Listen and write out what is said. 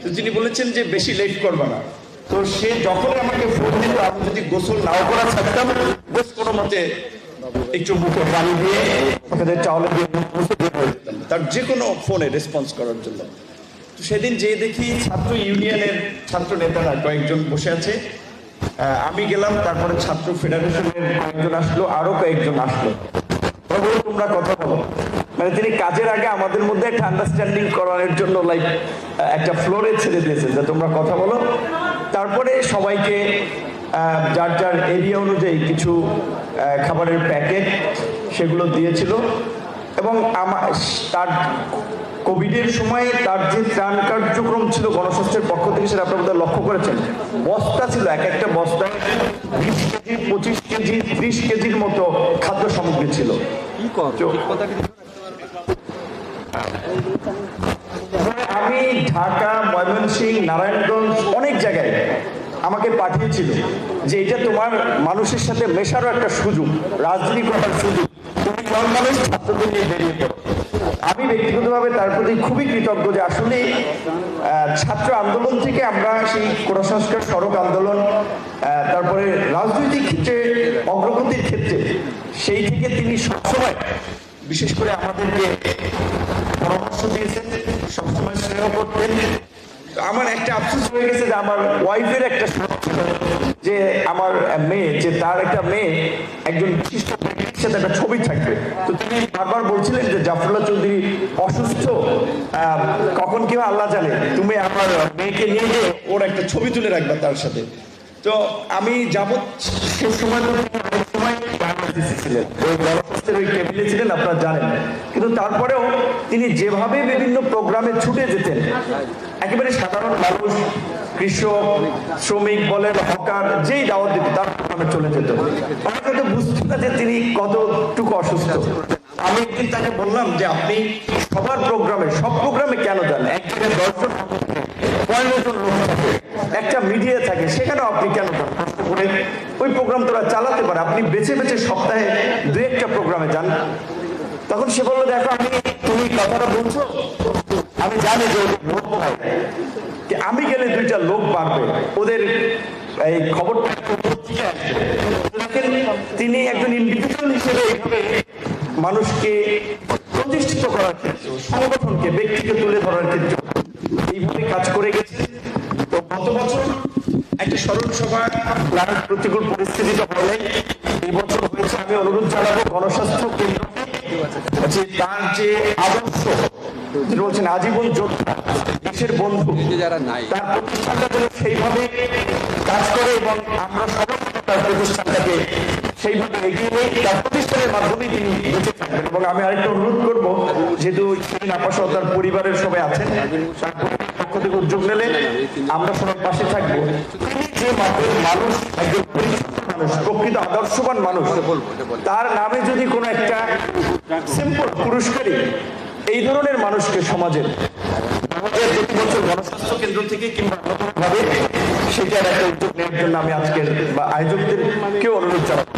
তো তিনি বলেছেন যে বেশি লেট করবে না। তো সে যখন আমাকে ফোন দিত, আমি যদি গোসল নাও করা থাকতাম, বেশ কোনো মতে একটু মুখে পানি দিয়ে চাউলে দিয়ে তার যে কোনো ফোনে রেসপন্স করার জন্য। তো সেদিন যেয়ে দেখি ছাত্র ইউনিয়নের ছাত্র নেতারা কয়েকজন বসে আছে, আমি গেলাম, তারপরে ছাত্র ফেডারেশনের কয়েকজন আসলো, আরো কয়েকজন আসলো। তোমরা কথা বলো, মানে তিনি কাজের আগে আমাদের মধ্যে একটা আন্ডারস্ট্যান্ডিং করানোর জন্য লাইক একটা ফ্লোরে ছেড়ে দিয়েছেন যে তোমরা কথা বলো। তারপরে সবাইকে যার যার এরিয়া অনুযায়ী কিছু খাবারের প্যাকেট সেগুলো দিয়েছিল। এবং তার কোভিডের সময় তার যে ত্রাণ কার্যক্রম ছিল গণস্বাস্থ্যের পক্ষ থেকে, সেটা আপনারা বোধহয় লক্ষ্য করেছেন, বস্তা ছিল, এক একটা বস্তায় 20 কেজি 25 কেজি 30 কেজির মতো খাদ্য সামগ্রী ছিল। আমি ঢাকা, ময়মনসিংহ, নারায়ণগঞ্জ অনেক জায়গায় আমাকে পাঠিয়েছিল যে এটা তোমার মানুষের সাথে মেশারও একটা সুযোগ, রাজনীতি করার সুযোগ, তুমি নর্মালি ছাত্রদের নিয়ে বেরিয়ে পড়ো। আমি ব্যক্তিগতভাবে তার প্রতি খুবই কৃতজ্ঞ যে আসলে ছাত্র আন্দোলন থেকে আমরা সেই কোটা সংস্কার, সড়ক আন্দোলন, তারপরে রাজনৈতিক ক্ষেত্রে অগ্রগতির ক্ষেত্রে সেই থেকে তিনি সবসময় বিশেষ করে আমাদেরকে পরামর্শ দিয়েছেন, সবসময় স্নেহ করতেন। আমার একটা আফসোস হয়ে গেছে যে আমার ওয়াইফের একটা শখ ছিল যে আমার মেয়ে, যে তার একটা মেয়ে একজন বিশিষ্ট ব্যক্তির সাথে একটা ছবি থাকবে। তো তিনি বারবার বলছিলেন যে জাফরুল্লাহ চৌধুরী অসুস্থ, কখন কি আল্লাহ জানে, তুমি আমার মেয়েকে নিয়ে গিয়ে ওর একটা ছবি তুলে রাখবে তার সাথে। তো আমি যাবত সে সময় অনেক সময় ছিলেন, ওই গণস্বাস্থ্যের ওই টেবিলে ছিলেন, আপনারা জানেন। কিন্তু তারপরেও তিনি যেভাবে বিভিন্ন প্রোগ্রামে ছুটে যেতেন, একেবারে সাধারণ মানুষ, কৃষক, শ্রমিক বলেন, হকার, যেই দাওয়াত দিত তার প্রোগ্রামে চলে যেত। আমার কাছে বুঝতে না যে তিনি কতটুকু অসুস্থ। আমি একদিন তাকে বললাম যে আপনি সবার প্রোগ্রামে, সব প্রোগ্রামে কেন যান? এক জায়গায় 10 জন 15 জন লোক থাকে, একটা মিডিয়া থাকে, সেখানেও আপনি কেন যান? কষ্ট করে ওই প্রোগ্রাম তোরা চালাতে পারে, আপনি বেছে বেছে সপ্তাহে 2-1টা প্রোগ্রামে যান। তখন সে বললো, দেখো তুমি কথাটা বলছো, আমি জানি যে লোক হয়, আমি গেলে 2টা লোক বাড়বে, ওদের এই খবরটা তিনি একজন ইন্ডিভিজুয়াল হিসেবে মানুষকে প্রতিষ্ঠিত করার ক্ষেত্রে, সংগঠনকে, ব্যক্তিকে তুলে ধরার ক্ষেত্রে এইভাবে কাজ করে গেছে। তো গত বছর একটা স্মরণ সভা প্রতিকূল পরিস্থিতিতে হলে এই বছর হয়েছে। আমি অনুরোধ জানাবো গণস্বাস্থ্য কেন্দ্রকে যে তার যে আদর্শ বলছেন আজীবন যোদ্ধা, দেশের বন্ধু, তার প্রতিষ্ঠানটা যেন সেইভাবে কাজ করে এবং আমরা সবাই তার প্রতিষ্ঠানটাকে সেইভাবে এগিয়ে নেই, তার প্রতিষ্ঠানের মাধ্যমে তিনি বেঁচে থাকবেন। এবং আমি আরেকটা অনুরোধ করবো, যেহেতু আপা সহ তার পরিবারের সবাই আছেন, তার পক্ষ থেকে উদ্যোগ নিলে আমরা সবার পাশে থাকবো। তিনি যে মানুষ, একজন পরিচিত মানুষ, প্রকৃত আদর্শবান মানুষ, তার নামে যদি কোনো একটা সিম্পল পুরস্কারই এই ধরনের মানুষকে সমাজের আমাদের প্রতি বছর গণস্বাস্থ্য কেন্দ্র থেকে কিংবা ভাবে সেটার একটা উদ্যোগ নেওয়ার জন্য আমি আজকের বা আয়োজকদেরকেও অনুরোধ জানাবো।